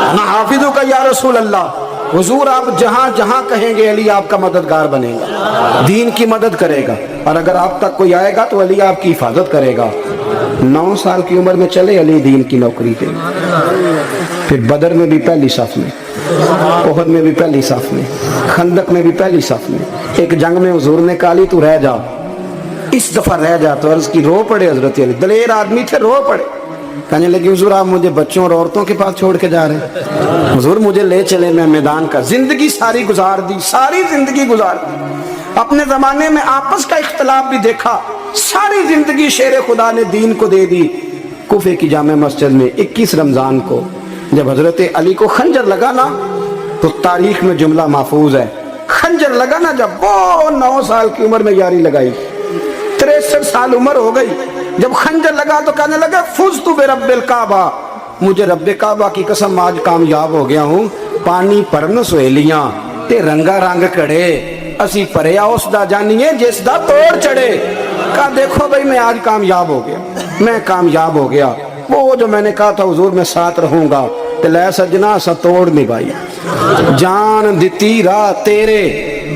ना हाफिजों का या रसूल अल्लाह। हुजूर आप जहां जहां कहेंगे अली आपका मददगार बनेगा, दीन की मदद करेगा, और अगर आप तक कोई आएगा तो अली आपकी हिफाजत करेगा। 9 साल की उम्र में चले अली दीन की नौकरी पे, फिर बदर में भी पहली सफ में, ओहद में भी पहली सफ में, खंदक में भी पहली सफ में। एक जंग में हुजूर ने कहा अली तू रह जा, इस दफा रह जा। तो अर्ज की रो पड़े हजरत अली, दलेर आदमी थे, रो पड़े। कहने लगे हुजूर आप मुझे बच्चों और औरतों के पास छोड़ के जा रहे हैं, हुजूर मुझे ले चले, मैं मैदान का जिंदगी सारी गुजार दी, सारी जिंदगी गुजार दी। अपने जमाने में आपस का इख्तलाफ भी देखा, सारी जिंदगी शेर खुदा ने दीन को दे दी। कुफे की जामे मस्जिद में 21 रमजान को जब हजरत अली को खंजर लगा ना, तो तारीख में जुमला महफूज है, खंजर लगा ना जब वो 9 साल की उम्र में यारी लगाई, 63 साल उम्र हो गई, जब खंजर लगा तो कहने लगे फुज तू बे रब्बिल काबा, मुझे रब्बे काबा की कसम आज कामयाब हो गया हूँ। पानी परन सहेलियां ते रंगा रंग कड़े, असी भरिया उस दा जानिए जिस दा तोड़ चढ़े। कहा देखो भाई मैं आज कामयाब हो गया, मैं कामयाब हो गया। वो जो मैंने कहा था हुजूर मैं साथ रहूंगा, ते लै सजना सा तोड़ निभाई, जान दिती राह तेरे,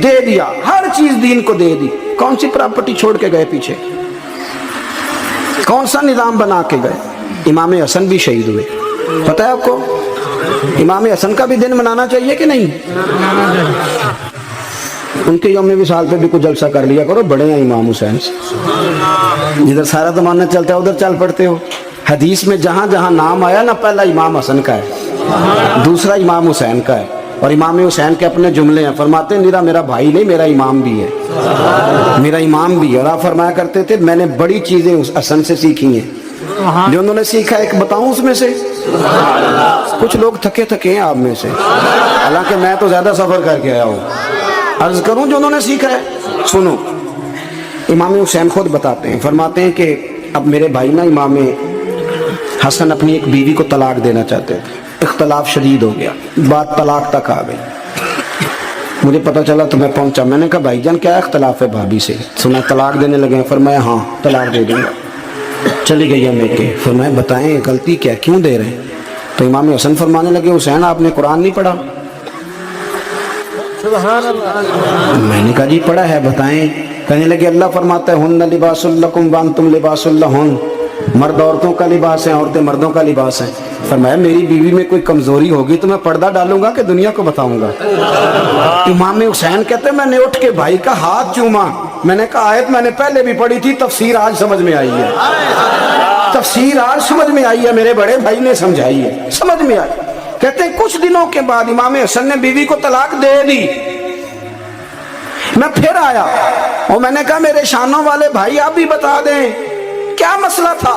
दे दिया हर चीज दीन को दे दी। कौन सी प्रॉपर्टी छोड़ के गए पीछे, कौन सा निजाम बना के गए। इमाम हसन भी शहीद हुए, पता है आपको। इमाम हसन का भी दिन मनाना चाहिए कि नहीं, उनके यौम विसाल पे भी कुछ जलसा कर लिया करो, बड़े हैं इमाम हुसैन से। जिधर सारा जमाना चलता है उधर चल पड़ते हो। हदीस में जहां जहां नाम आया ना, पहला इमाम हसन का है, दूसरा इमाम हुसैन का है, और इमाम हुसैन के अपने जुमले हैं, फरमाते हैं मेरा भाई नहीं मेरा इमाम भी है, मेरा इमाम भी है। और आप फरमाया करते थे मैंने बड़ी चीजें उस हसन से सीखी हैं। जो उन्होंने सीखा एक बताऊं उसमें से, कुछ लोग थके थके हैं आप में से, हालांकि मैं तो ज्यादा सफर करके आया हूँ। अर्ज करूं जो उन्होंने सीखा है, सुनो। इमाम हुसैन खुद बताते हैं, फरमाते हैं कि अब मेरे भाई ना इमाम हसन अपनी एक बीवी को तलाक देना चाहते थे, इख्तलाफ शदीद हो गया, बात तलाक तक आ गई। मुझे पता चला तो मैं पहुंचा, मैंने कहा भाईजान क्या इख्तलाफ है भाभी से, सुना तलाक देने लगे हैं। फरमाया हाँ तलाक दे दूंगा। चली गई है मेके, फरमाया बताएं गलती क्या, क्यों दे रहे हैं। तो इमाम हसन फरमाने लगे हुसैन आपने कुरान नहीं पढ़ा। मैंने कहा जी पढ़ा है, बताएं। कहने लगे अल्लाह फरमाता है हुन्ना लिबासुल लकुम व अंतुम लिबासुल लहुन, मर्द औरतों का लिबास है, औरतें मर्दों का लिबास है। फरमाया मेरी बीवी में कोई कमजोरी होगी तो मैं पर्दा डालूंगा कि दुनिया को बताऊंगा। इमाम हुसैन कहते मैंने उठ के भाई का हाथ चूमा, मैंने कहा आयत मैंने पहले भी पढ़ी थी, तफसीर आज समझ में आई है, तफसीर आज समझ में आई है, मेरे बड़े भाई ने समझाई है, समझ में आई। कहते हैं कुछ दिनों के बाद इमाम हसन ने बीवी को तलाक दे दी। मैं फिर आया और मैंने कहा मेरे शानों वाले भाई आप भी बता दें क्या मसला था।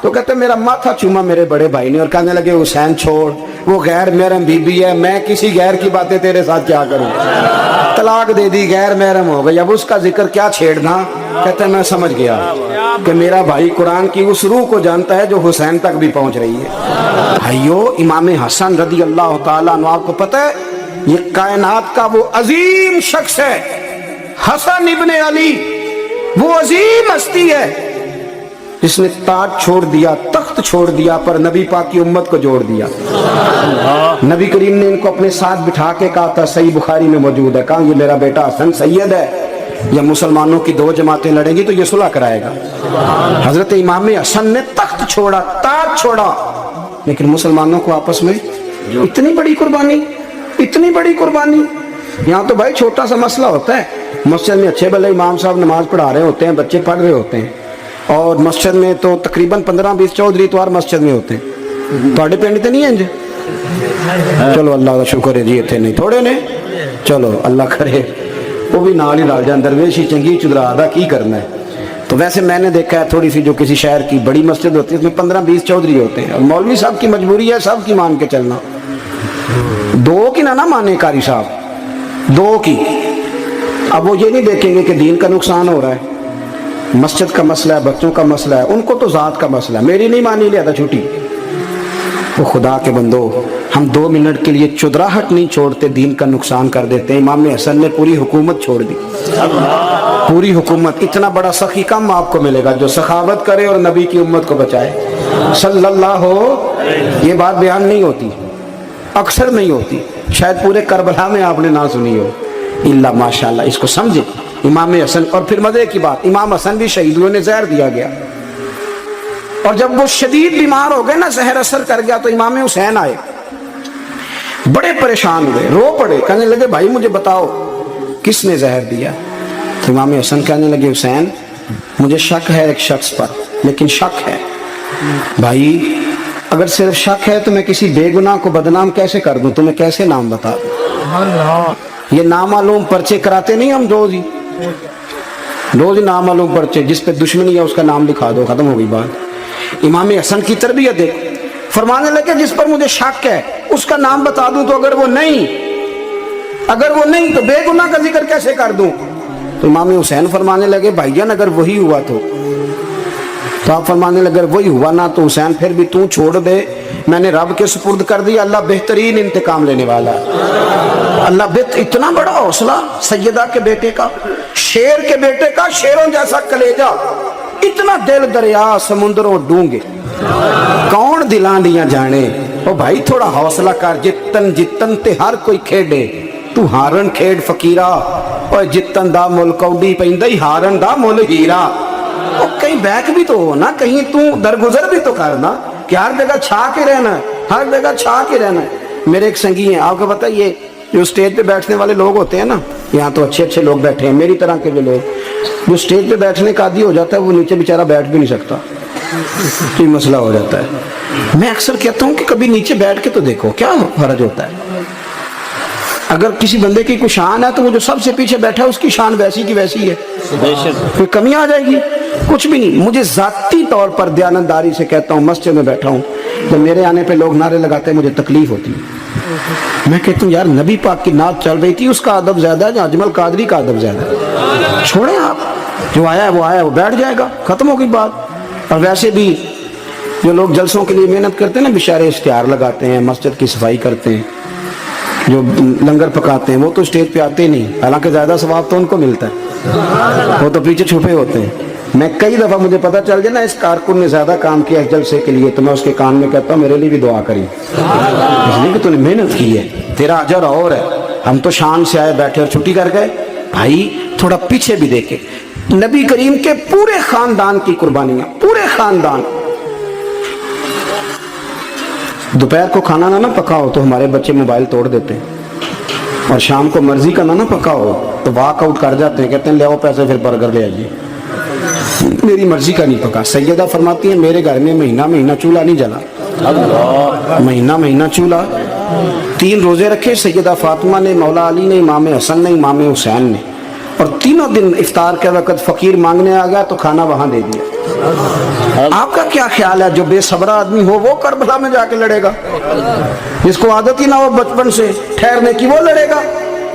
तो कहते मेरा माथा चूमा मेरे बड़े भाई ने और कहने लगे हुसैन छोड़, वो गैर महरम बीबी है, मैं किसी गैर की बातें तेरे साथ क्या करूं, तलाक दे दी, गैर महरम हो गई, अब उसका जिक्र क्या छेड़ना। कहते मैं समझ गया कि मेरा भाई कुरान की उस रूह को जानता है जो हुसैन तक भी पहुंच रही है। भाइयों इमाम हसन रदी अल्लाह ताला अन्हु, आपको पता है ये कायनात का वो अजीम शख्स है, हसन इब्ने अली, वो अजीम हस्ती है जिसने ताज छोड़ दिया, तख्त छोड़ दिया, पर नबी पाक की उम्मत को जोड़ दिया। नबी करीम ने इनको अपने साथ बिठा के कहा था, सही बुखारी में मौजूद है, कहा ये मेरा बेटा हसन सैयद है, या मुसलमानों की 2 जमातें लड़ेंगी तो ये सुलह कराएगा। हजरत इमाम हसन ने तख्त छोड़ा, ताज छोड़ा, लेकिन मुसलमानों को आपस में इतनी बड़ी कुर्बानी, इतनी बड़ी कुर्बानी। यहाँ तो भाई छोटा सा मसला होता है, मस्जिद में अच्छे भले इमाम साहब नमाज पढ़ा रहे होते हैं, बच्चे पढ़ रहे होते हैं, और मस्जिद में तो तकरीबन 15-20 चौधरी इतवार मस्जिद में होते हैं। थोड़े पिंड तो नहीं है जी, चलो अल्लाह का शुक्र है जी, इतने नहीं थोड़े ने, चलो अल्लाह करे वो भी नाल ही रल जाए, दरवेश ही चंगी चुदरा दा की करना है। तो वैसे मैंने देखा है थोड़ी सी जो किसी शहर की बड़ी मस्जिद होती है उसमें 15-20 चौधरी होते हैं, और मौलवी साहब की मजबूरी है सब की मान के चलना, 2 की ना माने कारी साहब, 2 की। अब वो ये नहीं देखेंगे कि दीन का नुकसान हो रहा है, मस्जिद का मसला है, बच्चों का मसला है, उनको तो ज़ात का मसला है, मेरी नहीं मानी लिया था छुट्टी। वो खुदा के बंदो, हम 2 मिनट के लिए चुदराहट नहीं छोड़ते, दीन का नुकसान कर देते हैं। इमाम हसन ने पूरी हुकूमत छोड़ दी, पूरी हुकूमत। इतना बड़ा सखी कम आपको मिलेगा जो सखावत करे और नबी की उम्मत को बचाए सल्लल्लाहु, ये बात बयान नहीं होती। अक्सर नहीं होती, शायद पूरे करबला में आपने ना सुनी हो, इल्ला माशाल्लाह। इसको समझे इमाम हसन। और फिर मजे की बात, इमाम हसन भी शहीद हुए, उन्हें जहर दिया गया, और जब वो शदीद बीमार हो गए ना, जहर असर कर गया, तो इमाम हुसैन आए, बड़े परेशान हुए, रो पड़े, कहने लगे भाई मुझे बताओ किसने जहर दिया। तो इमाम हसन कहने लगे हुसैन मुझे शक है एक शख्स पर, लेकिन शक है भाई, अगर सिर्फ शक है तो मैं किसी बेगुनाह को बदनाम कैसे कर दूं, तुम्हें कैसे नाम बता दूं। ये नामालूम पर्चे कराते नहीं हम रोज ही, रोज नामालूम पर्चे, जिस पे दुश्मनी है उसका नाम लिखा दो, खत्म हो गई बात। इमाम हसन की तरबियत है, फरमाने लगे जिस पर मुझे शक है उसका नाम बता दूं, तो अगर वो नहीं तो बेगुनाह का जिक्र कैसे कर दूं। तो इमाम हुसैन फरमाने लगे भाईजान अगर वही हुआ तो आप फरमाने लगे वही हुआ ना तो हुसैन फिर भी तू छोड़ दे, मैंने रब के सुपुर्द कर दिया, अल्लाह बेहतरीन इंतकाम लेने वाला है। अल्लाह इतना बड़ा हौसला सैयदा के बेटे का, शेर के बेटे का, शेरों जैसा कलेजा, इतना दिल दरिया समुद्रों डूंगे, कौन दिलां दियां जाने। ओ भाई थोड़ा हौसला कर, जितन ते हर कोई खेडे, तू हारन खेड फकीरा, और जितन दा मुल कौडी पैंदा ही, हारन दा मुल हीरा। और कहीं बैक भी तो हो ना, कहीं तू दरगुजर भी तो करना, कि हर जगह छा के रहना है, हर जगह छा के रहना है। मेरे एक संगी हैं, आपको पता है, ये जो स्टेज पे बैठने वाले लोग होते हैं ना, यहाँ तो अच्छे अच्छे लोग बैठे हैं, मेरी तरह के जो लोग, जो स्टेज पे बैठने का आदी हो जाता है वो नीचे बेचारा बैठ भी नहीं सकता, तो मसला हो जाता है। मैं अक्सर कहता हूँ कि कभी नीचे बैठ के तो देखो क्या फर्ज होता है। अगर किसी बंदे की कोई शान है तो वो जो सबसे पीछे बैठा है उसकी शान वैसी की वैसी है, कोई कमी आ जाएगी? कुछ भी नहीं। मुझे जाती तौर पर दयानतदारी से कहता हूँ, मस्जिद में बैठा हूँ, जब मेरे आने पे लोग नारे लगाते हैं मुझे तकलीफ होती है। मैं कहता हूँ यार नबी पाक की नात चल रही थी, उसका अदब ज्यादा है या अजमल कादरी का अदब ज्यादा है? छोड़ें आप, जो आया है वो बैठ जाएगा, खत्म हो गई बात। और वैसे भी जो लोग जलसों के लिए मेहनत करते हैं ना, बेचारे इश्तिहार लगाते हैं, मस्जिद की सफाई करते हैं, जो लंगर पकाते हैं, वो तो स्टेज पे आते ही नहीं, हालांकि ज्यादा सवाब तो उनको मिलता है, वो तो पीछे छुपे होते हैं। मैं कई दफा मुझे पता चल जाए ना इस कारकुन ने ज्यादा काम किया इस जलसे के लिए, तो मैं उसके कान में कहता हूँ मेरे लिए भी दुआ करी, इसलिए कि तूने मेहनत की है, तेरा अजर और है। हम तो शान से आए बैठे और छुट्टी कर गए। भाई थोड़ा पीछे भी देखे, नबी करीम के पूरे खानदान की कुर्बानियां, पूरे खानदान। दोपहर को खाना ना पकाओ तो हमारे बच्चे मोबाइल तोड़ देते हैं, और शाम को मर्जी का ना पकाओ तो वॉक आउट कर जाते हैं, कहते हैं ले आओ पैसे फिर बर्गर ले आइए, मेरी मर्जी का नहीं पका। सैयदा फरमाती है मेरे घर में महीना महीना चूल्हा नहीं जला, महीना चूल्हा। 3 रोजे रखे सैयदा फातिमा ने, मौला अली ने, इमाम हसन ने, इमाम हुसैन ने, और तीनों दिन इफ्तार के वक्त फकीर मांगने आ गया तो खाना वहां दे दिया। आपका क्या ख्याल है जो बेसब्रा आदमी हो वो करबला में जाके लड़ेगा? जिसको आदत ही ना हो बचपन से ठहरने की वो लड़ेगा?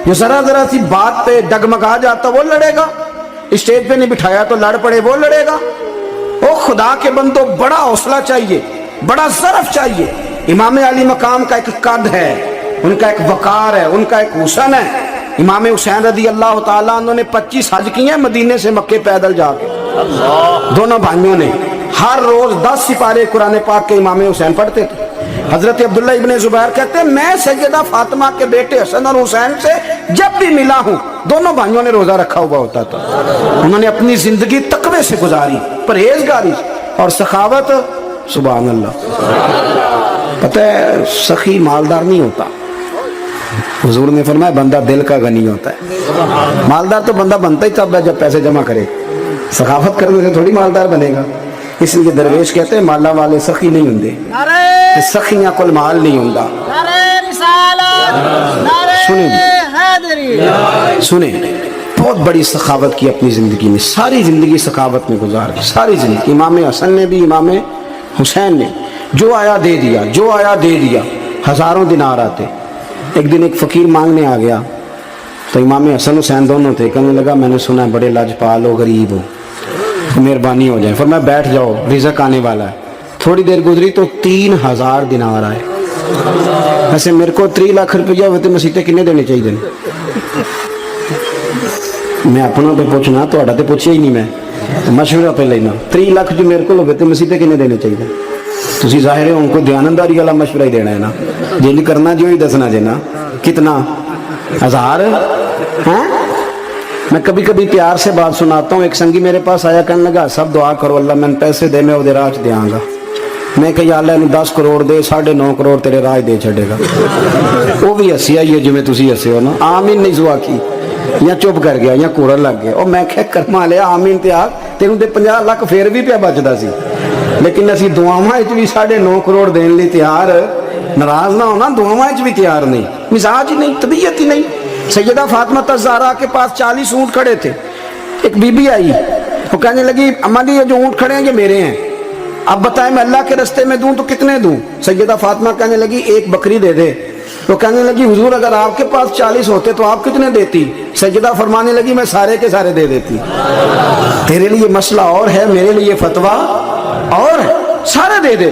जो जरा सी बात पे डगमगा जाता वो लड़ेगा? स्टेज पे नहीं बिठाया तो लड़ पड़े वो लड़ेगा? ओ खुदा के बंदो, बड़ा हौसला चाहिए, बड़ा ज़रफ चाहिए। इमाम अली मकाम का एक कद है, उनका एक वकार है, उनका एक हुसन है। इमाम हुसैन रदी अल्लाह ताला अन्हु ने 25 हज किए मदीने से मक्के पैदल जाके, दोनों भाइयों ने। हर रोज 10 सिपारे कुरान पाक के इमाम हुसैन पढ़ते थे। हजरत अब्दुल्ला इब्ने जुबैर कहते हैं मैं सैयदा फातिमा के बेटे हसन और हुसैन से जब भी मिला हूँ, दोनों भाइयों ने रोजा रखा हुआ होता था। उन्होंने अपनी जिंदगी तकवे से गुजारी, परहेजगारी और सखावत। सुभान अल्लाह। पता है सखी मालदार नहीं होता, हुजूर ने फरमाया बंदा दिल का गनी होता है। मालदार तो बंदा बनता ही तब है जब पैसे जमा करे, सखावत करने से थोड़ी मालदार बनेगा। इसलिए दरवेश कहते हैं माला वाले सखी नहीं होंगे, सखियां कोल माल नहीं होंदा। सुने बहुत बड़ी सखावत की अपनी जिंदगी में, सारी जिंदगी सखावत में गुजार दी, सारी जिंदगी। इमाम हसन ने भी, इमाम हुसैन ने जो आया दे दिया, जो आया दे दिया। हजारों दिनार आते। एक दिन एक फकीर मांगने आ गया तो इमाम हसन हुसैन दोनों थे। कहने लगा मैंने सुना है बड़े लाजपाल हो, गरीब हो, तो मेहरबानी हो जाए। फिर मैं बैठ जाओ, रिज़्क़ आने वाला है। थोड़ी देर गुजरी तो 3000 दिनार आए। वैसे मेरे को 3 लाख रुपया होते मसीते किन्ने देने चाहिए? मैं अपना तो पूछना, तो पूछिया ही नहीं, मैं मशवरा पे लेना। 3 लाख जो मेरे को होते मसीते किन्ने देने चाहिए? तुसी ज़ाहिर है उनको दयानतदारी वाला मशवरा ही देना है ना, जिन करना जो ही दसना जे ना। कितना 1000 हैं? मैं कभी कभी प्यार से बात सुनाता हूँ। एक संगी मेरे पास आया, कहने लगा सब दुआ करो अल्लाह मैंने पैसे दे, मैं उधर राज देंगा। मैं कहा अल्लाह ने 10 करोड़ दे, 9.5 करोड़ तेरे राज दे छड़ेगा। वो भी हसी आई है जिमें तुसी हसे हो ना, आमीन नहीं सुआ की, या चुप कर गया या कूड़न लग गया। और मैं क्या कर्मा लिया आमीन ते आख, तेनू ते 50 लाख फिर भी पिया बचदा सी, लेकिन असी दुआवां च भी 9.5 करोड़ देने लिए तैयार, नाराज ना होना, दुआवां च भी तैयार नहीं, मिजाज ही नहीं, तबीयत ही नहीं। सैयदा फातिमा ज़हरा के पास 40 ऊँट खड़े थे। एक बीबी आई, वो कहने लगी अम्मा जी ये जो ऊँट खड़े हैं ये मेरे हैं, अब बताएं मैं अल्लाह के रास्ते में दूं तो कितने दूं? सैयदा फातिमा कहने लगी एक बकरी दे दे। तो कहने लगी हुजूर अगर आपके पास 40 होते तो आप कितने देती? सैयदा फरमाने लगी मैं सारे के सारे दे देती। तेरे लिए मसला और है, मेरे लिए फतवा और है, सारे दे दे।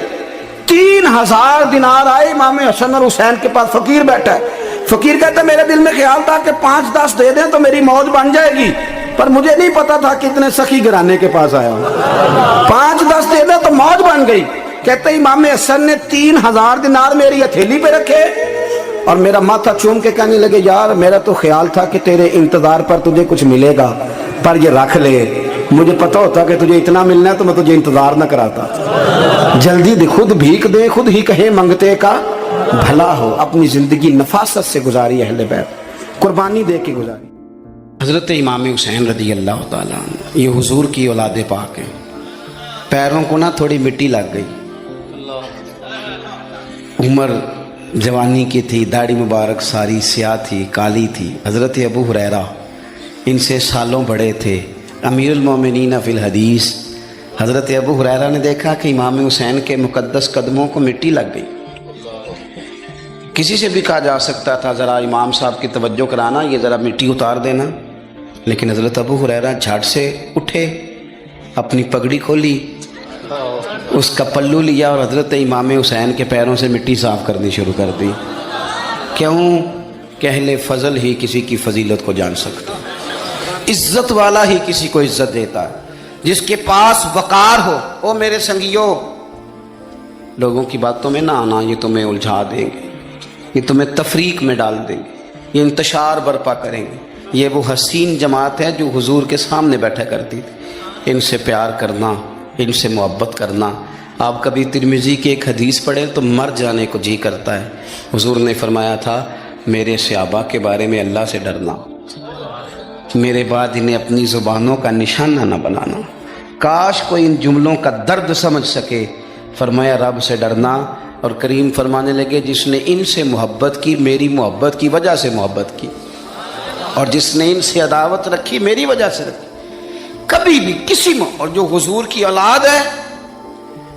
3000 दिनार आए इमाम हसन और हुसैन के पास, फकीर बैठा है। फकीर कहता मेरे दिल में ख्याल था कि 5-10 दे दें तो मेरी मौज बन जाएगी, पर मुझे नहीं पता था कि इतने सखी घराने के पास आया हूं। 5-10 दे दें तो मौज बन गई। कहते इमाम हसन ने 3000 दिनार मेरी हथेली पे रखे और मेरा माथा चूम के कहने लगे यार मेरा तो ख्याल था कि तेरे इंतजार पर तुझे कुछ मिलेगा, पर ये रख ले, मुझे पता होता कि तुझे इतना मिलना है तो मैं तुझे इंतजार न कराता। जल्दी दे, खुद भीख दे, खुद ही कहे मंगते का भला हो। अपनी जिंदगी नफासत से गुजारी अहले बैत, कुर्बानी दे के गुजारी। हज़रत इमाम हुसैन रज़ी अल्लाह ताला अन्हु ये हुजूर की औलाद पाक हैं। पैरों को ना थोड़ी मिट्टी लग गई, उम्र जवानी की थी, दाढ़ी मुबारक सारी स्याह थी, काली थी। हज़रत अबू हुरैरा इनसे सालों बड़े थे, अमीरुल मोमिनीन फिल हदीस। हज़रत अबू हुरैरा ने देखा कि इमाम हुसैन के मुक़द्दस कदमों को मिट्टी लग गई। किसी से भी कहा जा सकता था ज़रा इमाम साहब की तवज्जो कराना, ये ज़रा मिट्टी उतार देना, लेकिन हज़रत अबू हुरैरा झट से उठे, अपनी पगड़ी खोली, उसका पल्लू लिया और हज़रत इमाम हुसैन के पैरों से मिट्टी साफ़ करनी शुरू कर दी। क्यों? कि अहले फ़ज़ल ही किसी की फ़जीलत को जान सकता, इज़्ज़त वाला ही किसी को इज़्ज़त देता है, जिसके पास वक़ार हो। ओ मेरे संगियों, लोगों की बातों में ना आना, ये तुम्हें उलझा देंगे, ये तुम्हें तफरीक में डाल देंगे, ये इंतशार बर्पा करेंगे। ये वो हसीन जमात है जो हुजूर के सामने बैठा करती थी। इनसे प्यार करना, इनसे मोहब्बत करना। आप कभी तिरमिज़ी की एक हदीस पढ़े तो मर जाने को जी करता है। हुजूर ने फरमाया था मेरे सहाबा के बारे में अल्लाह से डरना, मेरे बाद इन्हें अपनी ज़ुबानों का निशाना न बनाना। काश कोई इन जुमलों का दर्द समझ सके। फरमाया रब से डरना, और करीम फरमाने लगे जिसने इनसे मोहब्बत की मेरी मोहब्बत की वजह से मोहब्बत की, और जिसने इनसे अदावत रखी मेरी वजह से रखी। कभी भी किसी में, और जो हुजूर की औलाद है,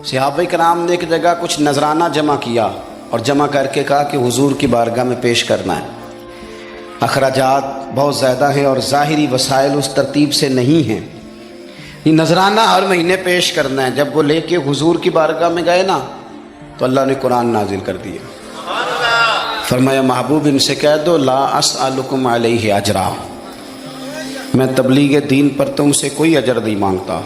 सहाबा कराम ने एक जगह कुछ नजराना जमा किया और जमा करके कहा कि हुजूर की बारगाह में पेश करना है। अखराजात बहुत ज़्यादा हैं और ज़ाहिरी वसाइल उस तरतीब से नहीं हैं। ये नजराना हर महीने पेश करना है। जब वो लेके हुजूर की बारगाह में गए ना तो अल्लाह ने कुरान नाजिल कर दिया। फरमाया महबूब इनसे कह दो ला अस्अलुकुम अलैहि अजरा, मैं तबलीग दीन पर तुमसे कोई अजर नहीं मांगता,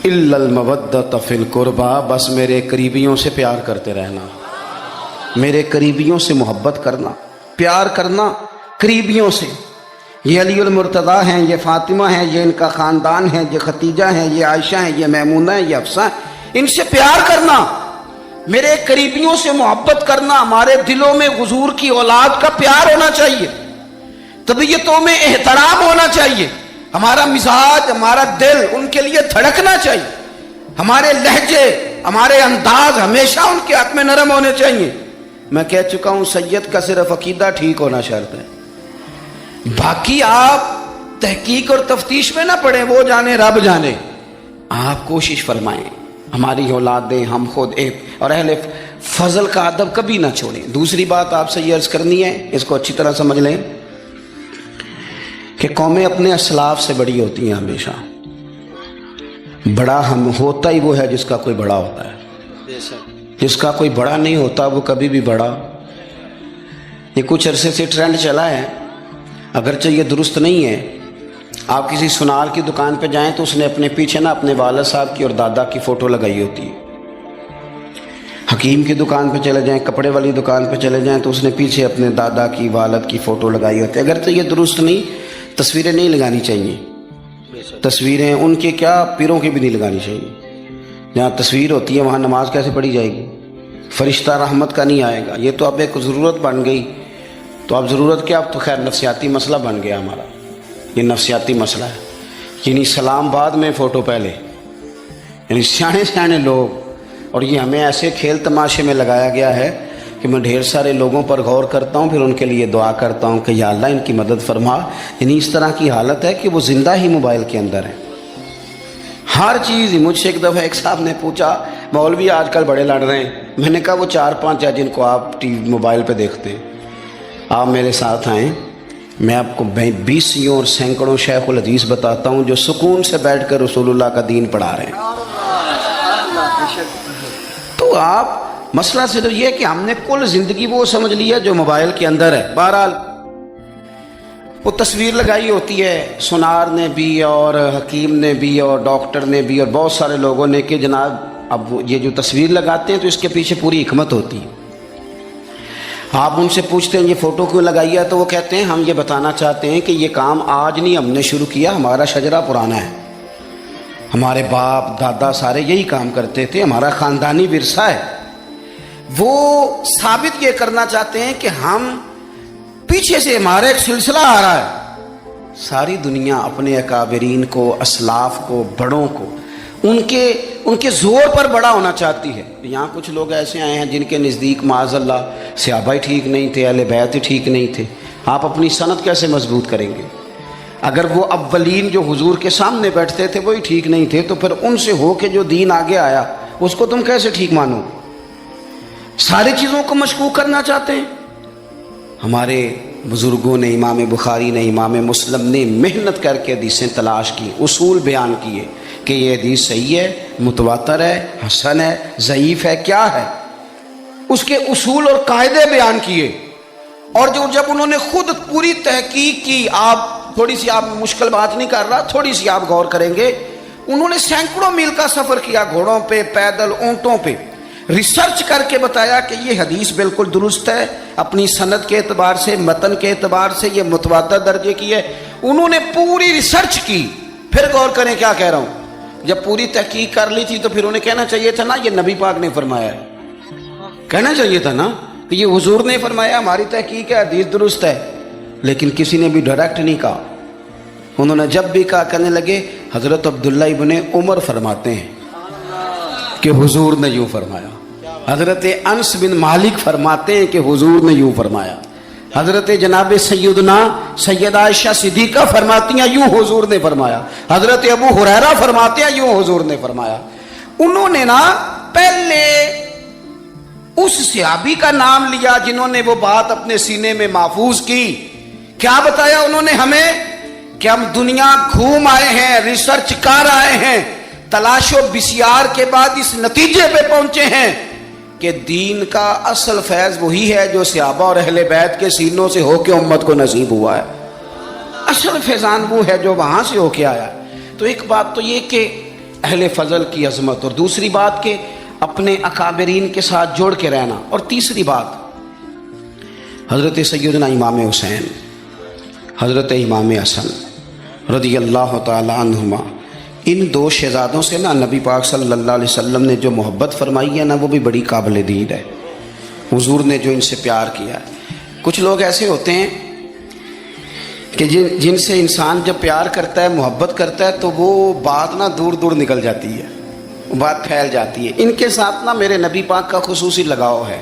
इल्लल मवद्दत फिल कुर्बा, बस मेरे करीबियों से प्यार करते रहना, मेरे करीबियों से मोहब्बत करना, प्यार करना करीबियों से। ये अलीउल मुर्तज़ा हैं, ये फ़ातिमा हैं, ये इनका ख़ानदान है, ये खतीजा हैं, ये आयशा हैं, ये मैमूना है, ये अफ़सा है, इनसे प्यार करना, मेरे करीबियों से मोहब्बत करना। हमारे दिलों में हुजूर की औलाद का प्यार होना चाहिए, तबीयतों में एहतराम होना चाहिए, हमारा मिजाज, हमारा दिल उनके लिए धड़कना चाहिए, हमारे लहजे, हमारे अंदाज हमेशा उनके हक में नरम होने चाहिए। मैं कह चुका हूं सैयद का सिर्फ अकीदा ठीक होना शर्त है, बाकी आप तहकीक और तफ्तीश में ना पड़े, वो जाने रब जाने। आप कोशिश फरमाएं हमारी औलादें, हम खुद एक, और अहले फजल का अदब कभी ना छोड़ें। दूसरी बात आपसे ये अर्ज करनी है, इसको अच्छी तरह समझ लें कि कौमें अपने असलाफ से बड़ी होती हैं हमेशा। बड़ा हम होता ही वो है जिसका कोई बड़ा होता है, जिसका कोई बड़ा नहीं होता वो कभी भी बड़ा। ये कुछ अरसे से ट्रेंड चला है, अगरचे ये दुरुस्त नहीं है। आप किसी सुनार की दुकान पे जाएं तो उसने अपने पीछे ना अपने वालिद साहब की और दादा की फ़ोटो लगाई होती है। حکیم کی دکان پہ چلے جائیں، کپڑے والی دکان پہ چلے جائیں تو اس نے پیچھے اپنے دادا کی والد کی فوٹو لگائی ہوتی ہے. اگر تو یہ درست نہیں، تصویریں نہیں لگانی چاہیے. تصویریں ان کے کیا پیروں کی بھی نہیں لگانی چاہیے. جہاں تصویر ہوتی ہے وہاں نماز کیسے پڑھی جائے گی؟ فرشتہ رحمت کا نہیں آئے گا. یہ تو اب ایک ضرورت بن گئی. تو اب ضرورت کیا، اب تو خیر نفسیاتی مسئلہ بن گیا ہمارا. یہ نفسیاتی مسئلہ ہے. یعنی سلام بعد میں فوٹو پہلے، یعنی سیانے سیانے لوگ. اور یہ ہمیں ایسے کھیل تماشے میں لگایا گیا ہے کہ میں ڈھیر سارے لوگوں پر غور کرتا ہوں، پھر ان کے لیے دعا کرتا ہوں کہ یا اللہ ان کی مدد فرما. یعنی اس طرح کی حالت ہے کہ وہ زندہ ہی موبائل کے اندر ہے. ہر چیز. مجھ سے ایک دفعہ ایک صاحب نے پوچھا، مولوی آج کل بڑے لڑ رہے ہیں. میں نے کہا وہ 4-5 ہے جن کو آپ موبائل پہ دیکھتے ہیں، آپ میرے ساتھ آئیں، میں آپ کو 20 اور سینکڑوں شیخ الحدیث بتاتا ہوں جو سکون سے بیٹھ کر رسول اللہ کا دین پڑھا رہے ہیں. تو آپ مسئلہ صرف یہ کہ ہم نے کل زندگی وہ سمجھ لیا جو موبائل کے اندر ہے. بہرحال وہ تصویر لگائی ہوتی ہے سونار نے بھی اور حکیم نے بھی اور ڈاکٹر نے بھی اور بہت سارے لوگوں نے کہ جناب اب یہ جو تصویر لگاتے ہیں تو اس کے پیچھے پوری حکمت ہوتی ہے. آپ ان سے پوچھتے ہیں یہ فوٹو کیوں لگائی ہے تو وہ کہتے ہیں ہم یہ بتانا چاہتے ہیں کہ یہ کام آج نہیں ہم نے شروع کیا، ہمارا شجرہ پرانا ہے، ہمارے باپ دادا سارے یہی کام کرتے تھے، ہمارا خاندانی ورثہ ہے. وہ ثابت یہ کرنا چاہتے ہیں کہ ہم پیچھے سے ہمارا ایک سلسلہ آ رہا ہے. ساری دنیا اپنے اکابرین کو، اسلاف کو، بڑوں کو ان کے زور پر بڑا ہونا چاہتی ہے. یہاں کچھ لوگ ایسے آئے ہیں جن کے نزدیک معاذ اللہ صحابہ ہی ٹھیک نہیں تھے، اہل بیت ہی ٹھیک نہیں تھے. آپ اپنی سند کیسے مضبوط کریں گے؟ اگر وہ اولین جو حضور کے سامنے بیٹھتے تھے وہی ٹھیک نہیں تھے تو پھر ان سے ہو کے جو دین آگے آیا اس کو تم کیسے ٹھیک مانو؟ ساری چیزوں کو مشکوک کرنا چاہتے ہیں. ہمارے بزرگوں نے، امام بخاری نے، امام مسلم نے محنت کر کے حدیثیں تلاش کی، اصول بیان کیے کہ یہ حدیث صحیح ہے، متواتر ہے، حسن ہے، ضعیف ہے، کیا ہے، اس کے اصول اور قاعدے بیان کیے. اور جب انہوں نے خود پوری تحقیق کی، آپ تھوڑی سی، آپ مشکل بات نہیں کر رہا، تھوڑی سی آپ غور کریں گے، انہوں نے سینکڑوں میل کا سفر کیا، گھوڑوں پہ، پیدل، اونٹوں پہ، ریسرچ کر کے بتایا کہ یہ حدیث بالکل درست ہے، اپنی سند کے اعتبار سے، متن کے اعتبار سے یہ متواتر درجے کی ہے. انہوں نے پوری ریسرچ کی. پھر غور کریں کیا کہہ رہا ہوں، جب پوری تحقیق کر لی تھی تو پھر انہیں کہنا چاہیے تھا نا یہ نبی پاک نے فرمایا ہے، کہنا چاہیے تھا نا کہ یہ حضور نے فرمایا، ہماری تحقیق ہے، حدیث درست ہے. لیکن کسی نے بھی ڈائریکٹ نہیں کہا. انہوں نے جب بھی کہا کہنے لگے حضرت عبداللہ ابن عمر فرماتے ہیں کہ حضور نے یوں فرمایا، حضرت انس بن مالک فرماتے ہیں کہ حضور نے یوں فرمایا، حضرت جناب سیدہ عائشہ صدیقہ فرماتی ہیں یوں حضور نے فرمایا، حضرت ابو ہریرہ فرماتے ہیں یوں حضور نے فرمایا. انہوں نے نا پہلے اس صحابی کا نام لیا جنہوں نے وہ بات اپنے سینے میں محفوظ کی. کیا بتایا انہوں نے ہمیں کہ ہم دنیا گھوم آئے ہیں، ریسرچ کر آئے ہیں، تلاش و بسیار کے بعد اس نتیجے پہ پہنچے ہیں کہ دین کا اصل فیض وہی ہے جو صحابہ اور اہل بیت کے سینوں سے ہو کے امت کو نصیب ہوا ہے. اصل فیضان وہ ہے جو وہاں سے ہو کے آیا. تو ایک بات تو یہ کہ اہل فضل کی عظمت، اور دوسری بات کہ اپنے اکابرین کے ساتھ جوڑ کے رہنا، اور تیسری بات حضرت سیدنا امام حسین، حضرت امام حسن رضی اللہ تعالی عنہما، ان دو شہزادوں سے نا نبی پاک صلی اللہ علیہ وسلم نے جو محبت فرمائی ہے نا وہ بھی بڑی قابل دید ہے. حضور نے جو ان سے پیار کیا ہے. کچھ لوگ ایسے ہوتے ہیں کہ جن سے انسان جب پیار کرتا ہے، محبت کرتا ہے تو وہ بات نا دور دور نکل جاتی ہے، بات پھیل جاتی ہے. ان کے ساتھ نا میرے نبی پاک کا خصوصی لگاؤ ہے.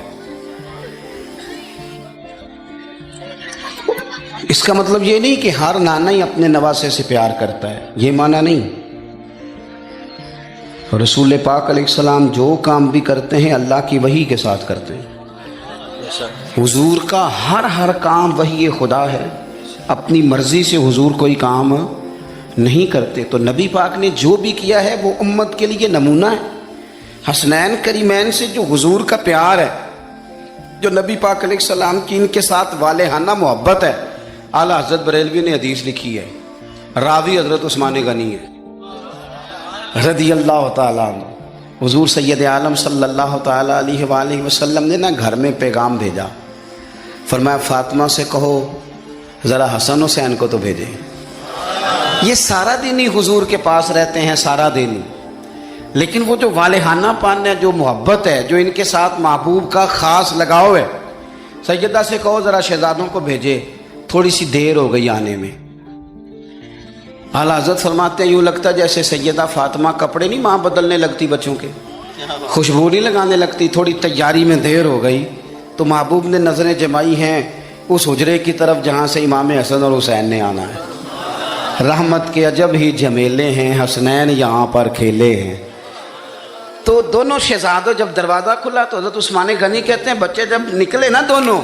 اس کا مطلب یہ نہیں کہ ہر نانا ہی اپنے نواسے سے پیار کرتا ہے، یہ معنی نہیں. رسول پاک علیہ السلام جو کام بھی کرتے ہیں اللہ کی وحی کے ساتھ کرتے ہیں. حضور کا ہر کام وحی خدا ہے، اپنی مرضی سے حضور کوئی کام نہیں کرتے. تو نبی پاک نے جو بھی کیا ہے وہ امت کے لیے نمونہ ہے. حسنین کریمین سے جو حضور کا پیار ہے، جو نبی پاک علیہ السلام کی ان کے ساتھ والہانہ محبت ہے. اعلیٰ حضرت بریلوی نے حدیث لکھی ہے، راوی حضرت عثمان غنی ہے رضی اللہ تعالیٰ عنہ. حضور سید عالم صلی اللہ تعالی علیہ وآلہ وسلم نے نا گھر میں پیغام بھیجا، فرمایا فاطمہ سے کہو ذرا حسن حسین کو تو بھیجے۔ یہ سارا دن ہی حضور کے پاس رہتے ہیں، سارا دن، لیکن وہ جو والہانہ پن ہے، جو محبت ہے، جو ان کے ساتھ محبوب کا خاص لگاؤ ہے، سیدہ سے کہو ذرا شہزادوں کو بھیجے، تھوڑی سی دیر ہو گئی آنے میں۔ اعلی حضرت فرماتے ہیں یوں لگتا جیسے سیدہ فاطمہ کپڑے نہیں ماں بدلنے لگتی بچوں کے، خوشبو نہیں لگانے لگتی، تھوڑی تیاری میں دیر ہو گئی تو محبوب نے نظریں جمائی ہیں اس حجرے کی طرف جہاں سے امام حسن اور حسین نے آنا ہے۔ رحمت کے عجب ہی جھمیلے ہیں، حسنین یہاں پر کھیلے ہیں۔ تو دونوں شہزادوں جب دروازہ کھلا تو حضرت عثمان غنی کہتے ہیں بچے جب نکلے نا دونوں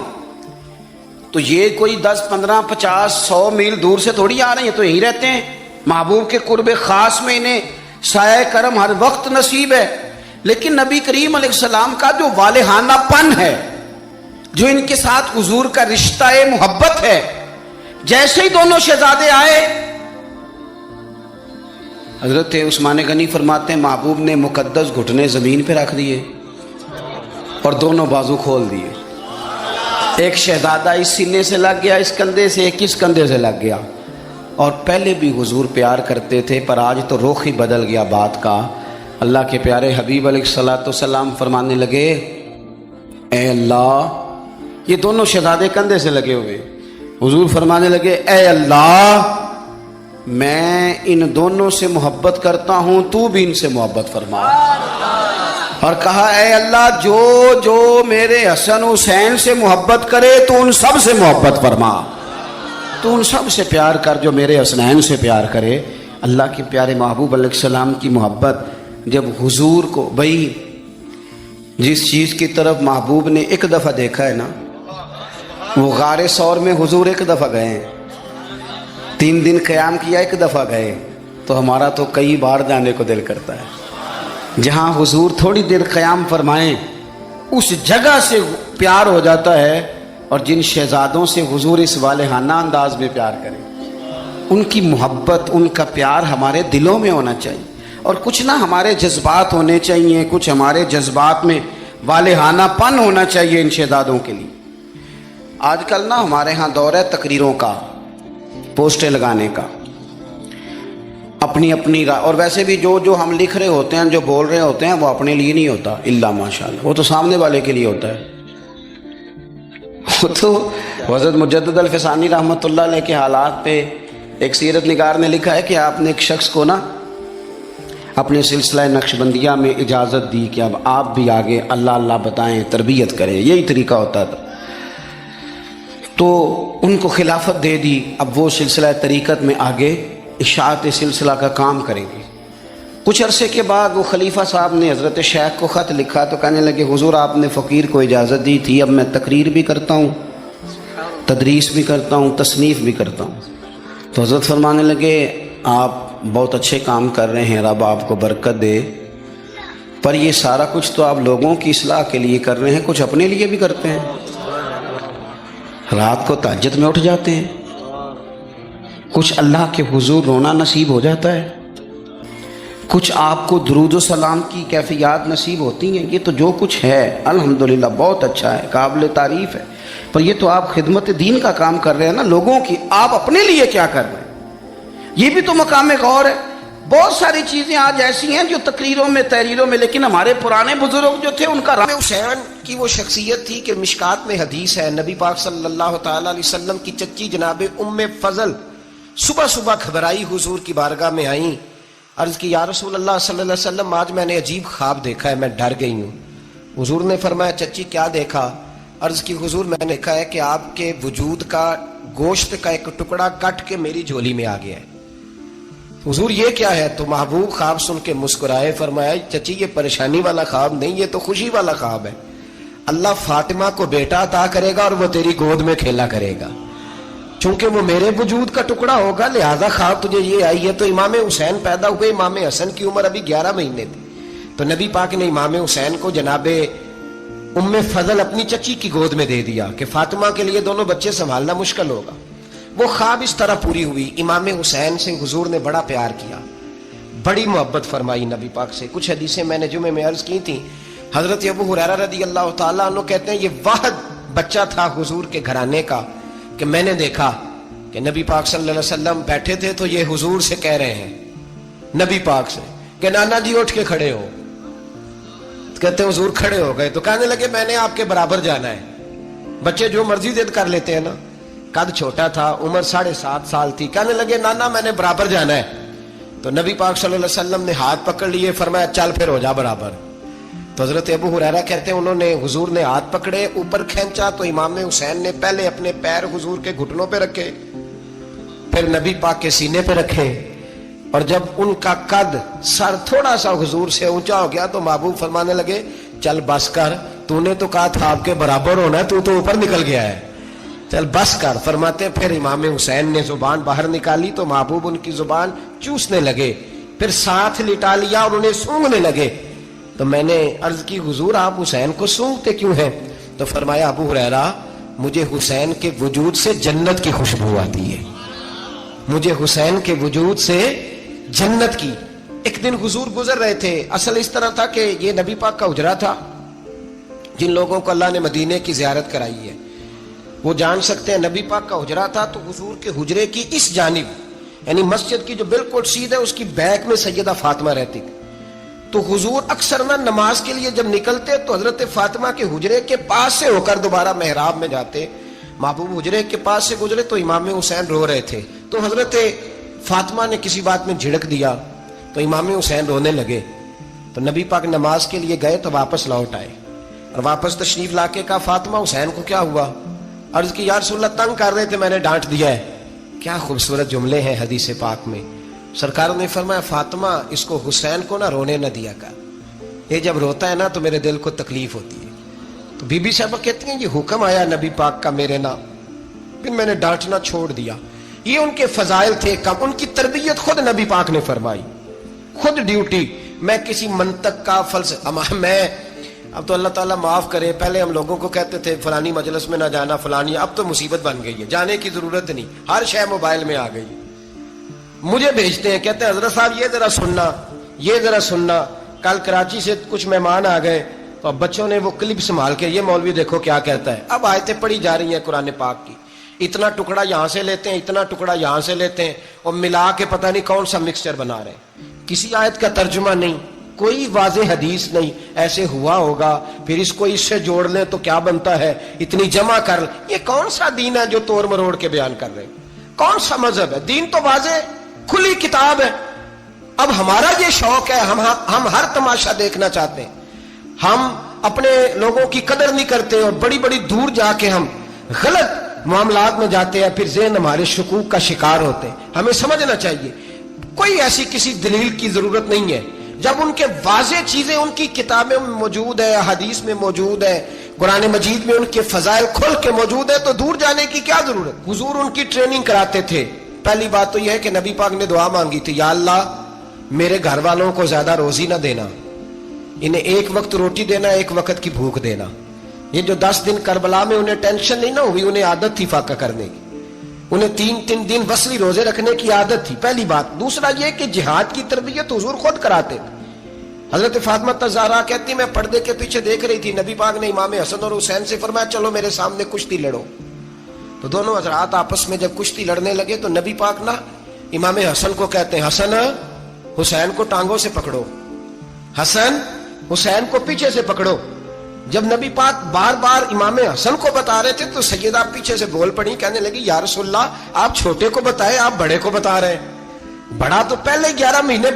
تو یہ کوئی 10 15 50 100 میل دور سے تھوڑی آ رہے ہیں، تو یہیں رہتے ہیں، محبوب کے قرب خاص میں انہیں سایہ کرم ہر وقت نصیب ہے۔ لیکن نبی کریم علیہ السلام کا جو والہانہ پن ہے، جو ان کے ساتھ حضور کا رشتہ محبت ہے، جیسے ہی دونوں شہزادے آئے حضرت عثمان غنی فرماتے ہیں محبوب نے مقدس گھٹنے زمین پہ رکھ دیے اور دونوں بازو کھول دیے۔ ایک شہزادہ اس سینے سے لگ گیا اس کندھے سے، ایک اس کندھے سے لگ گیا، اور پہلے بھی حضور پیار کرتے تھے پر آج تو رخ ہی بدل گیا بات کا۔ اللہ کے پیارے حبیب علیہ الصلوۃ والسلام فرمانے لگے اے اللہ، یہ دونوں شہزادے کندھے سے لگے ہوئے، حضور فرمانے لگے اے اللہ میں ان دونوں سے محبت کرتا ہوں، تو بھی ان سے محبت فرما۔ اور کہا اے اللہ جو جو میرے حسن حسین سے محبت کرے تو ان سب سے محبت فرما، تو ان سب سے پیار کر جو میرے حسنین سے پیار کرے۔ اللہ کے پیارے محبوب علیہ السلام کی محبت جب حضور کو، بھئی جس چیز کی طرف محبوب نے ایک دفعہ دیکھا ہے نا، وہ غار ثور میں حضور ایک دفعہ گئے ہیں، 3 دن قیام کیا ایک دفعہ گئے، تو ہمارا تو کئی بار جانے کو دل کرتا ہے۔ جہاں حضور تھوڑی دیر قیام فرمائیں اس جگہ سے پیار ہو جاتا ہے، اور جن شہزادوں سے حضور اس والہانہ انداز میں پیار کریں، ان کی محبت، ان کا پیار ہمارے دلوں میں ہونا چاہیے، اور کچھ نہ ہمارے جذبات ہونے چاہیے، کچھ ہمارے جذبات میں والہانہ پن ہونا چاہیے ان شہزادوں کے لیے۔ آج کل نا ہمارے ہاں دور ہے تقریروں کا، پوسٹیں لگانے کا، اپنی اپنی اور ویسے بھی جو ہم لکھ رہے ہوتے ہیں، جو بول رہے ہوتے ہیں، وہ اپنے لیے نہیں ہوتا الا ماشاءاللہ، وہ تو سامنے والے کے لیے ہوتا ہے۔ وہ تو حضرت مجدد الفسانی رحمۃ اللہ علیہ کے حالات پہ ایک سیرت نگار نے لکھا ہے کہ آپ نے ایک شخص کو نا اپنے سلسلہ نقشبندیہ میں اجازت دی کہ اب آپ بھی آگے اللہ اللہ بتائیں، تربیت کریں، یہی طریقہ ہوتا تھا، تو ان کو خلافت دے دی، اب وہ سلسلہ طریقت میں آگے اشاعت سلسلہ کا کام کریں گے۔ کچھ عرصے کے بعد وہ خلیفہ صاحب نے حضرت شیخ کو خط لکھا تو کہنے لگے حضور آپ نے فقیر کو اجازت دی تھی، اب میں تقریر بھی کرتا ہوں، تدریس بھی کرتا ہوں، تصنیف بھی کرتا ہوں۔ تو حضرت فرمانے لگے آپ بہت اچھے کام کر رہے ہیں، رب آپ کو برکت دے، پر یہ سارا کچھ تو آپ لوگوں کی اصلاح کے لیے کر رہے ہیں، کچھ اپنے لیے بھی کرتے ہیں، رات کو تہجد میں اٹھ جاتے ہیں، کچھ اللہ کے حضور رونا نصیب ہو جاتا ہے، کچھ آپ کو درود و سلام کی کیفیات نصیب ہوتی ہیں، یہ تو جو کچھ ہے الحمدللہ بہت اچھا ہے، قابل تعریف ہے، پر یہ تو آپ خدمت دین کا کام کر رہے ہیں نا لوگوں کی، آپ اپنے لیے کیا کر رہے ہیں؟ یہ بھی تو مقام غور ہے۔ بہت ساری چیزیں آج ایسی ہیں جو تقریروں میں تحریروں میں، لیکن ہمارے پرانے بزرگ جو تھے ان کا حسین کی وہ شخصیت تھی کہ مشکات میں حدیث ہے، نبی پاک صلی اللہ تعالی علیہ وسلم کی چچی جناب ام فضل صبح صبح گھبرائی حضور کی بارگاہ میں آئیں، عرض کی یا رسول اللہ صلی اللہ علیہ وسلم آج میں نے عجیب خواب دیکھا ہے، میں ڈر گئی ہوں۔ حضور نے فرمایا چچی کیا دیکھا؟ عرض کی حضور میں نے دیکھا ہے کہ آپ کے وجود کا گوشت کا ایک ٹکڑا کٹ کے میری جھولی میں آ گیا ہے۔ حضور یہ کیا ہے؟ تو محبوب خواب سن کے مسکرائے، فرمایا چچی یہ پریشانی والا خواب نہیں، یہ تو خوشی والا خواب ہے، اللہ فاطمہ کو بیٹا عطا کرے گا اور وہ تیری گود میں کھیلا کرے گا، چونکہ وہ میرے وجود کا ٹکڑا ہوگا لہذا خواب تجھے یہ آئی ہے۔ تو امام حسین پیدا ہوئے، امام حسن کی عمر ابھی 11 مہینے تھی، تو نبی پاک نے امام حسین کو جناب ام فضل اپنی چچی کی گود میں دے دیا کہ فاطمہ کے لیے دونوں بچے سنبھالنا مشکل ہوگا۔ وہ خواب اس طرح پوری ہوئی، امام حسین سے حضور نے بڑا پیار کیا، بڑی محبت فرمائی نبی پاک سے. کچھ حدیثیں میں نے جمعے میں عرض کی تھیں. حضرت ابو ہریرہ رضی اللہ تعالیٰ عنہ کہتے ہیں یہ واحد بچہ تھا حضور کے گھرانے کا کہ میں نے دیکھا کہ نبی پاک صلی اللہ علیہ وسلم بیٹھے تھے تو یہ حضور سے کہہ رہے ہیں نبی پاک سے کہ نانا جی اٹھ کے کھڑے ہو. کہتے ہیں حضور کھڑے ہو گئے تو کہنے لگے میں نے آپ کے برابر جانا ہے. بچے جو مرضی ضد کر لیتے ہیں نا. قد چھوٹا تھا, عمر 7.5 سال تھی. کہنے لگے نانا میں نے برابر جانا ہے. تو نبی پاک صلی اللہ علیہ وسلم نے ہاتھ پکڑ لیے, فرمایا چل پھر ہو جا برابر. تو حضرت ابو ہریرہ کہتے ہیں انہوں نے حضور نے ہاتھ پکڑے, اوپر کھینچا تو امام حسین نے پہلے اپنے پیر حضور کے گھٹنوں پہ رکھے, پھر نبی پاک کے سینے پہ رکھے, اور جب ان کا قد سر تھوڑا سا حضور سے اونچا ہو گیا تو محبوب فرمانے لگے چل بس کر, تو نے تو کہا تھا آپ کے برابر ہونا, تو اوپر نکل گیا ہے, چل بس کر. فرماتے پھر امام حسین نے زبان باہر نکالی تو محبوب ان کی زبان چوسنے لگے, پھر ساتھ لٹا لیا اور انہیں سونگنے لگے. تو میں نے عرض کی حضور آپ حسین کو سونگتے کیوں ہیں؟ تو فرمایا ابو ہریرہ مجھے حسین کے وجود سے جنت کی خوشبو آتی ہے, مجھے حسین کے وجود سے جنت کی. ایک دن حضور گزر رہے تھے. اصل اس طرح تھا کہ یہ نبی پاک کا حجرہ تھا. جن لوگوں کو اللہ نے مدینے کی زیارت کرائی ہے وہ جان سکتے ہیں نبی پاک کا حجرہ تھا. تو حضور کے حجرے کی اس جانب یعنی مسجد کی جو بالکل سیدھ ہے اس کی بیک میں سیدہ فاطمہ رہتی تھی. تو حضور اکثر نہ نماز کے لیے جب نکلتے تو حضرت فاطمہ کے حجرے کے پاس سے ہو کر دوبارہ محراب میں جاتے. محبوب حجرے کے پاس سے گزرے تو امام حسین رو رہے تھے. تو حضرت فاطمہ نے کسی بات میں جھڑک دیا تو امام حسین رونے لگے. تو نبی پاک نماز کے لیے گئے تو واپس لوٹ آئے اور واپس تشریف لا کے کہا فاطمہ حسین کو کیا ہوا؟ عرض کی یا رسول اللہ تنگ کر رہے تھے میں نے ڈانٹ دیا ہے. کیا خوبصورت جملے ہیں حدیث پاک میں. سرکار نے فرمایا فاطمہ اس کو حسین کو نہ رونے نہ دیا کر, یہ جب روتا ہے نا تو میرے دل کو تکلیف ہوتی ہے. تو بی بی صاحبہ کہتی ہیں یہ حکم آیا نبی پاک کا میرے نام, پھر میں نے ڈانٹنا چھوڑ دیا. یہ ان کے فضائل تھے کم, ان کی تربیت خود نبی پاک نے فرمائی, خود ڈیوٹی. میں کسی منطق کا فلسفہ میں اب تو اللہ تعالیٰ معاف کرے, پہلے ہم لوگوں کو کہتے تھے فلانی مجلس میں نہ جانا فلانی, اب تو مصیبت بن گئی ہے, جانے کی ضرورت نہیں, ہر شے موبائل میں آ گئی. مجھے بھیجتے ہیں کہتے ہیں حضرت صاحب یہ ذرا سننا, یہ ذرا سننا. کل کراچی سے کچھ مہمان آ گئے تو اب بچوں نے وہ کلپ سنبھال کے یہ مولوی دیکھو کیا کہتا ہے. اب آیتیں پڑھی جا رہی ہیں قرآن پاک کی, اتنا ٹکڑا یہاں سے لیتے ہیں, اتنا ٹکڑا یہاں سے لیتے ہیں اور ملا کے پتہ نہیں کون سا مکسچر بنا رہے ہیں. کسی آیت کا ترجمہ نہیں, کوئی واضح حدیث نہیں. ایسے ہوا ہوگا پھر اس کو اس سے جوڑ لیں تو کیا بنتا ہے, اتنی جمع کر. یہ کون سا دین ہے جو توڑ مروڑ کے بیان کر رہے ہیں؟ کون سا مذہب ہے؟ دین تو واضح کھلی کتاب ہے. اب ہمارا یہ شوق ہے, ہم ہر تماشا دیکھنا چاہتے ہیں, ہم اپنے لوگوں کی قدر نہیں کرتے اور بڑی بڑی دور جا کے ہم غلط معاملات میں جاتے ہیں, پھر ذہن ہمارے شکوک کا شکار ہوتے ہیں. ہمیں سمجھنا چاہیے کوئی ایسی کسی دلیل کی ضرورت نہیں ہے. جب ان کے واضح چیزیں ان کی کتابیں میں موجود ہے, حدیث میں موجود ہے, قرآن مجید میں ان کے فضائل کھل کے موجود ہے, تو دور جانے کی کیا ضرورت. حضور ان کی ٹریننگ کراتے تھے. پہلی بات تو یہ ہے کہ نبی پاک نے دعا مانگی تھی, یا اللہ میرے گھر والوں کو زیادہ روزی نہ دینا, انہیں ایک وقت روٹی دینا, ایک وقت کی بھوک دینا. یہ جو 10 دن کربلا میں انہیں ٹینشن نہیں نہ ہوئی, انہیں عادت تھی فاقہ کرنے کی, انہیں 3 دن وصلی روزے رکھنے کی عادت تھی. پہلی بات. دوسرا یہ کہ جہاد کی تربیت حضور خود کراتے تھے. حضرت فاطمہ الزہرا کہتی میں پردے کے پیچھے دیکھ رہی تھی, نبی پاک نے امام حسن اور حسین سے فرمایا چلو میرے سامنے کشتی لڑو. تو دونوں حضرات آپس میں جب کشتی لڑنے لگے تو نبی پاک نا امام حسن کو کہتے ہیں حسن حسین کو ٹانگوں سے پکڑو, حسن حسین کو پیچھے سے پکڑو. جب نبی پاک بار بار امام حسن کو بتا رہے تھے تو سیدہ پیچھے سے بول پڑی, کہنے لگی یا رسول اللہ آپ چھوٹے کو بتائے, آپ بڑے کو بتا رہے ہیں. بڑا تو پہلے 11 مہینے